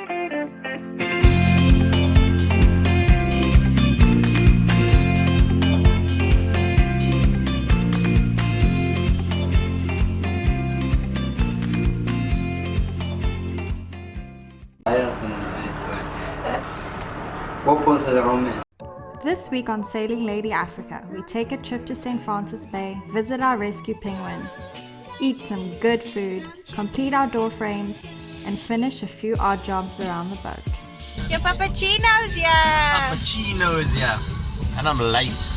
This week on Sailing Lady Africa, we take a trip to St. Francis Bay, visit our rescue penguin, eat some good food, complete our door frames, and finish a few odd jobs around the boat. Your Pappuccino's here! Cappuccino's here, and I'm late.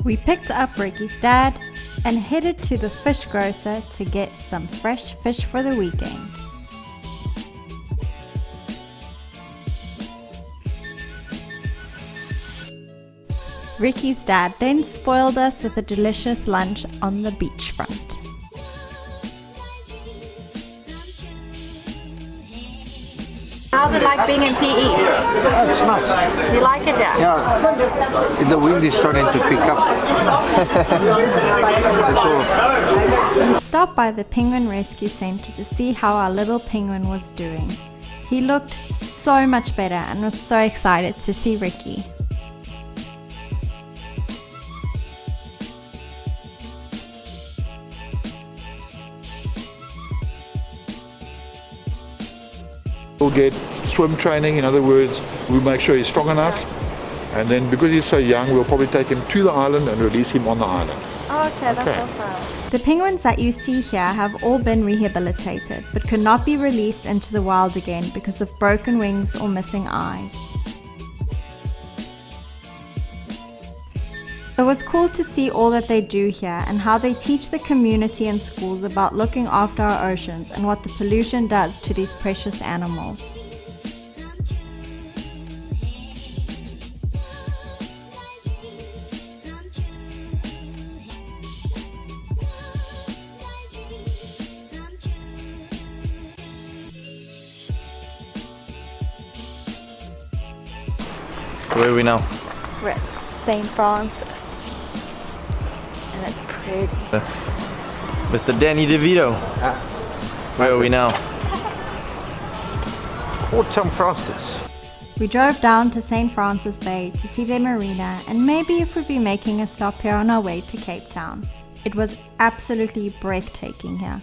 We picked up Ricky's dad and headed to the fish grocer to get some fresh fish for the weekend. Ricky's dad then spoiled us with a delicious lunch on the beachfront. How's it like being in PE? It's nice. You like it, yeah? Yeah, the wind is starting to pick up. We stopped by the Penguin Rescue Center to see how our little penguin was doing. He looked so much better and was so excited to see Ricky. We'll get swim training, in other words, we'll make sure he's strong enough, and then because he's so young, we'll probably take him to the island and release him on the island. Okay, that's awesome. The penguins that you see here have all been rehabilitated, but could not be released into the wild again because of broken wings or missing eyes. It was cool to see all that they do here and how they teach the community and schools about looking after our oceans and what the pollution does to these precious animals. Where are we now? We're at St. Francis. And it's pretty. Mr. Danny DeVito. Where are we now? Port St. Francis. We drove down to St. Francis Bay to see their marina and maybe if we'd be making a stop here on our way to Cape Town. It was absolutely breathtaking here.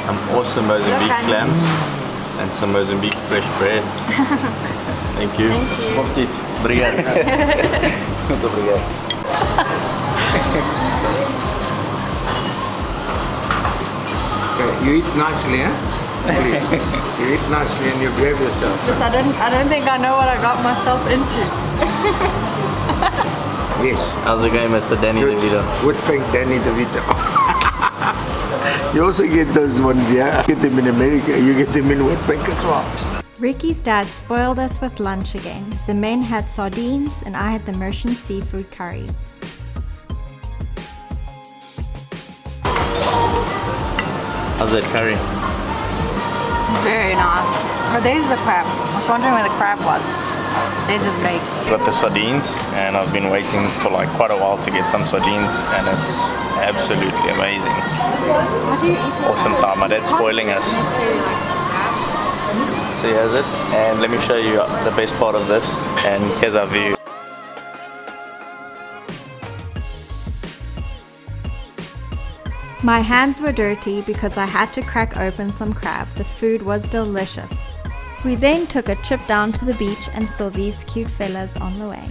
Some awesome Mozambique clams and some Mozambique fresh bread. Thank you. Thank you. Obrigado. Muito obrigado. Okay, you eat nicely, eh? Please. You eat nicely and you behave yourself. Just, I don't think I know what I got myself into. Yes. How's it going, Mr. Danny DeVito? Wood pink Danny DeVito. You also get those ones, yeah? You get them in America, you get them in wood pink as well. Ricky's dad spoiled us with lunch again. The men had sardines and I had the Mauritian Seafood curry. How's that curry? Very nice. Oh, there's the crab. I was wondering where the crab was. There's his leg. Got the sardines, and I've been waiting for like quite a while to get some sardines, and it's absolutely amazing. Awesome time. My dad's spoiling us. So here's it, and let me show you the best part of this, and here's our view. My hands were dirty because I had to crack open some crab. The food was delicious. We then took a trip down to the beach and saw these cute fellas on the way.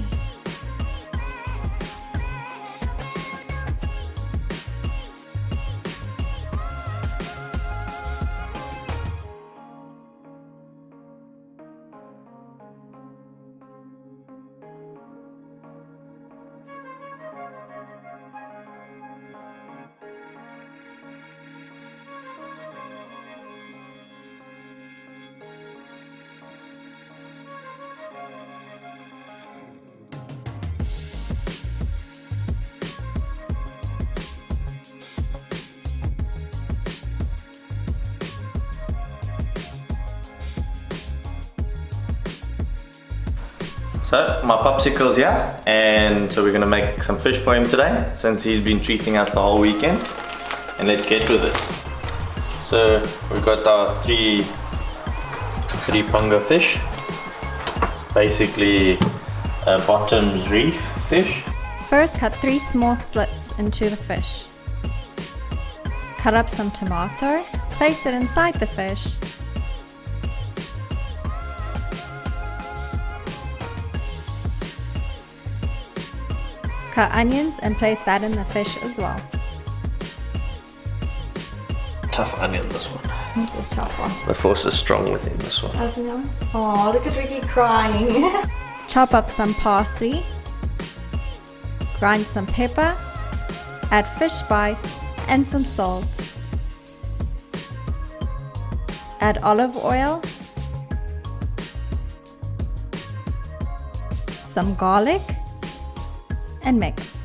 So my popsicle's here, and so we're gonna make some fish for him today since he's been treating us the whole weekend. And let's get with it. So we've got our three punga fish, basically a bottoms reef fish. First, cut 3 small slits into the fish. Cut up some tomato, place it inside the fish. Cut onions and place that in the fish as well. Tough onion, this one. It's a tough one. The force is strong within this one. Oh, look at Ricky crying. Chop up some parsley. Grind some pepper. Add fish spice and some salt. Add olive oil. Some garlic. And mix.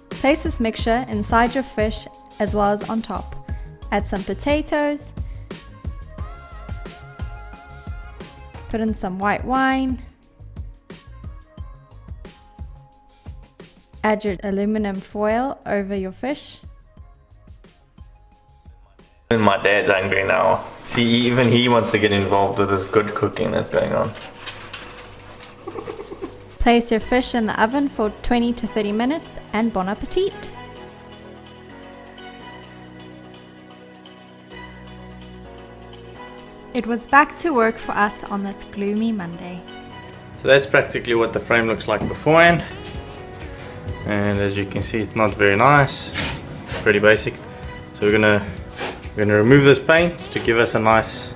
Place this mixture inside your fish as well as on top. Add some potatoes. Put in some white wine. Add your aluminum foil over your fish. And my dad's angry now. See, even he wants to get involved with this good cooking that's going on. Place your fish in the oven for 20 to 30 minutes and bon appetit! It was back to work for us on this gloomy Monday. So that's practically what the frame looks like beforehand. And as you can see, it's not very nice. Pretty basic. So we're gonna remove this paint to give us a nice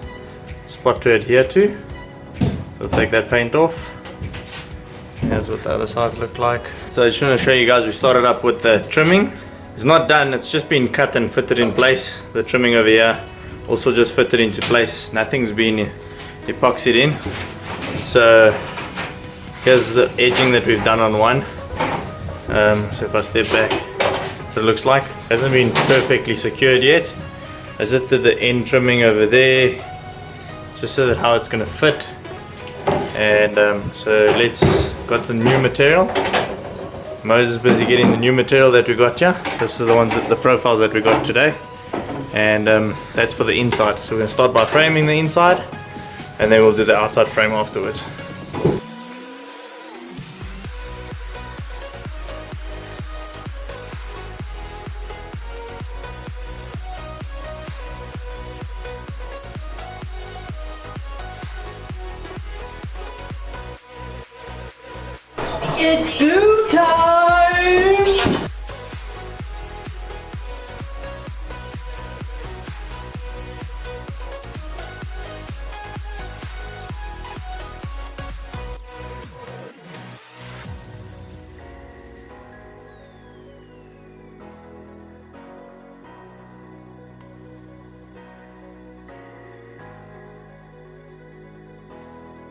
spot to adhere to. We'll take that paint off. Here's what the other sides look like. So I just want to show you guys, we started up with the trimming. It's not done, it's just been cut and fitted in place. The trimming over here also just fitted into place. Nothing's been epoxied in. So here's the edging that we've done on one. So if I step back, what it looks like. It hasn't been perfectly secured yet. I just did the end trimming over there, just so that how it's going to fit. And so let's got the new material. Moses is busy getting the new material that we got here. This is the ones that the profiles that we got today, and that's for the inside. So we're going to start by framing the inside, and then we'll do the outside frame afterwards. It's glue time!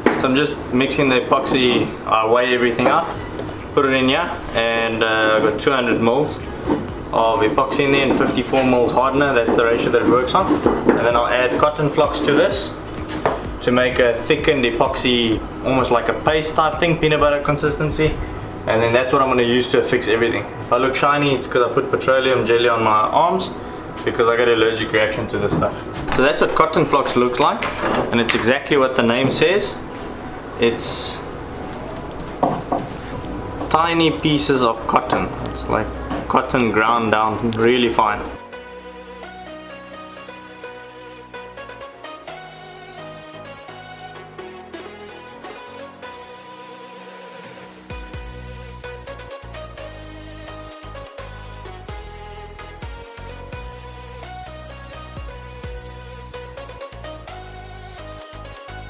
So I'm just mixing the epoxy, I weigh everything up, put it in here, and I've got 200 mils of epoxy in there and 54 mils hardener. That's the ratio that it works on. And then I'll add cotton flocks to this to make a thickened epoxy, almost like a paste type thing, peanut butter consistency. And then that's what I'm going to use to affix everything. If I look shiny, it's because I put petroleum jelly on my arms, because I got an allergic reaction to this stuff. So that's what cotton flocks looks like, and it's exactly what the name says. It's tiny pieces of cotton. It's like cotton ground down really fine.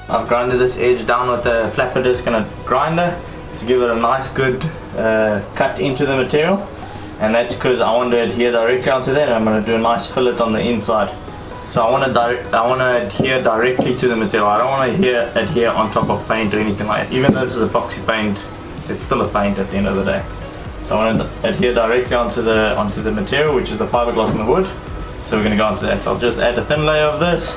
I've grinded this edge down with a flapper disc and a grinder to give it a nice good cut into the material, and that's because I want to adhere directly onto that. I'm going to do a nice fillet on the inside, so I want to adhere directly to the material. I don't want to adhere on top of paint or anything like that. Even though this is epoxy paint, it's still a paint at the end of the day. So I want to adhere directly onto the material, which is the fiberglass and the wood. So we're going to go onto that. So I'll just add a thin layer of this,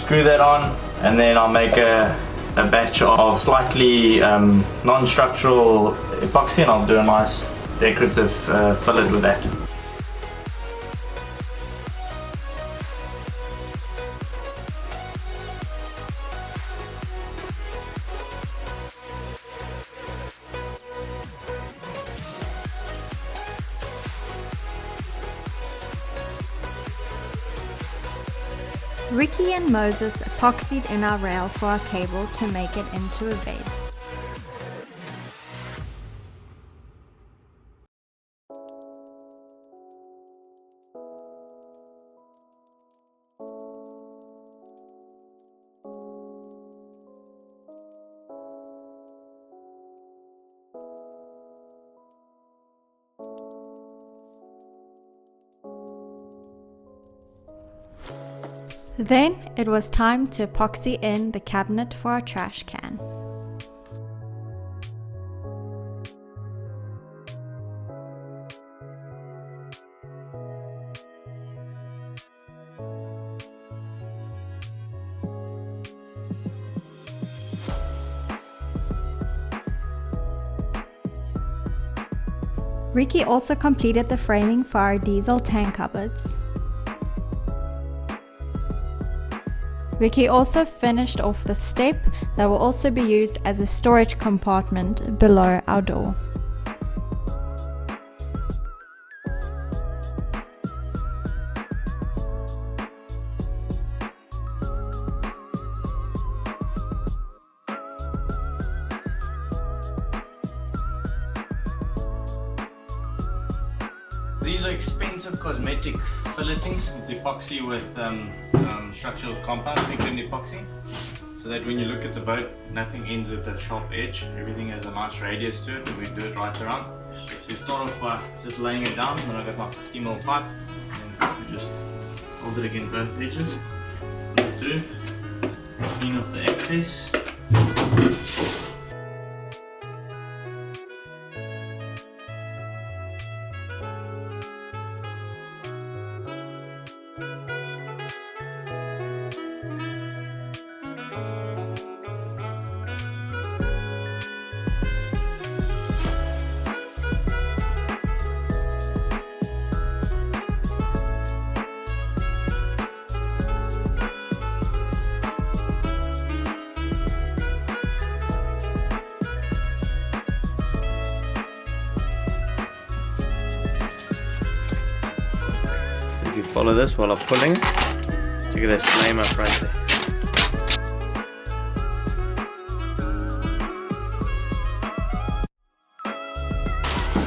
screw that on, and then I'll make a a batch of slightly non-structural epoxy, and I'll do a nice decorative fillet with that. Ricky and Moses epoxied in our rail for our table to make it into a bed. Then it was time to epoxy in the cabinet for our trash can. Ricky also completed the framing for our diesel tank cupboards. Ricky also finished off the step that will also be used as a storage compartment below our door. These are expensive cosmetic filletings. It's epoxy with some structural compound, thickened epoxy, so that when you look at the boat, nothing ends at that sharp edge. Everything has a nice radius to it, and we do it right around. So you start off by just laying it down, then I got my 50mm pipe, and you just hold it against both edges, pull it through, clean off the excess. If you follow this while I'm pulling, look at that flame up right there.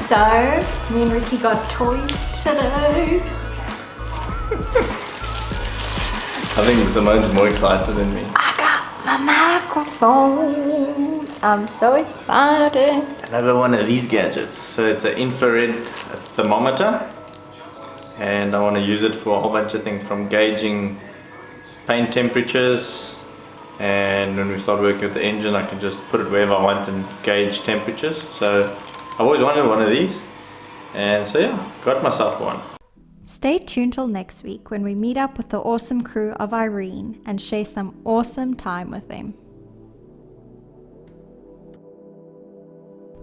So, me and Ricky got toys today. I think Simone's more excited than me. I got my microphone. I'm so excited. Another one of these gadgets. So it's an infrared thermometer, and I want to use it for a whole bunch of things, from gauging paint temperatures, and when we start working with the engine I can just put it wherever I want and gauge temperatures. So I've always wanted one of these, and so yeah, got myself one. Stay tuned till next week when we meet up with the awesome crew of Irene and share some awesome time with them.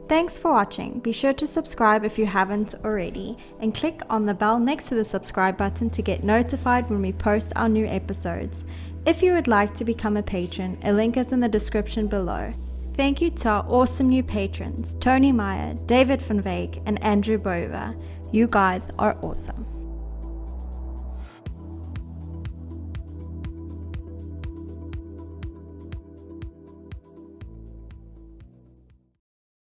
Thanks for watching. Be sure to subscribe if you haven't already, and click on the bell next to the subscribe button to get notified when we post our new episodes. If you would like to become a patron, a link is in the description below. Thank you to our awesome new patrons, Tony Meyer, David van Veek, and Andrew Bover. You guys are awesome.